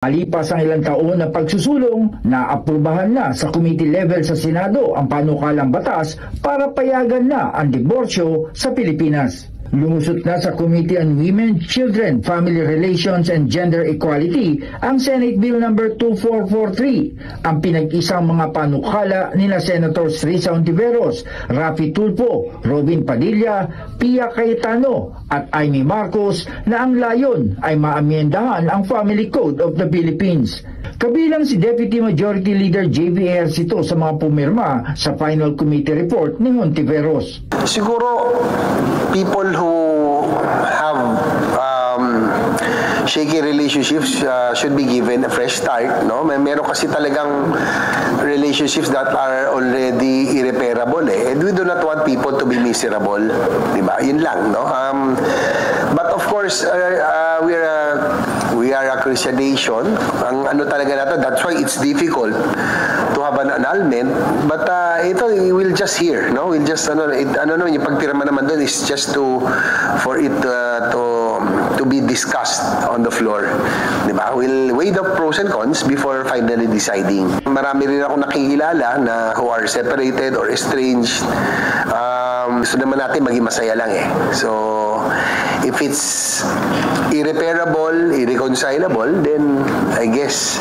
Malipas ang ilang taon na pagsusulong, naaprubahan na sa committee level sa Senado ang panukalang batas para payagan na ang diborsyo sa Pilipinas. Lumusot na sa Committee on Women, Children, Family Relations and Gender Equality ang Senate Bill No. 2443, ang pinag-isang mga panukala nina Senators Risa Hontiveros, Raffy Tulfo, Robin Padilla, Pia Cayetano at Amy Marcos na ang layon ay maamyendahan ang Family Code of the Philippines. Kabilang si Deputy Majority Leader J.V. Ejercito sa mga pumirma sa final committee report ni Hontiveros. Siguro, people who have shaky relationships should be given a fresh start, no? Meron kasi talagang relationships that are already irreparable, eh. And we do not want people to be miserable, di ba? Yun lang, no? But of course, we are a Christian nation. Ang ano talaga natin, that's why it's difficult to have an annulment. But ito, we'll just hear, no? We'll just yung pagpirma naman doon is just for it to be discussed on the floor. Diba? We'll weigh the pros and cons before finally deciding. Marami rin ako nakikilala na who are separated or estranged. Gusto naman natin maging masaya lang, eh. So, if it's irreparable, irreconcilable, then I guess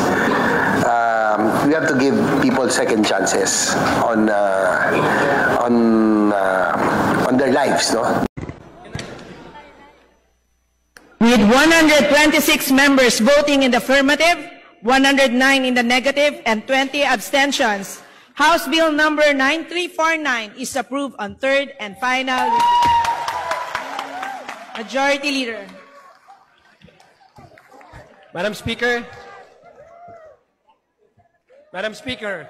we have to give people second chances on their lives, no? With 126 members voting in the affirmative, 109 in the negative, and 20 abstentions, House Bill number 9349 is approved on third and final. Majority Leader. Madam Speaker. Madam Speaker.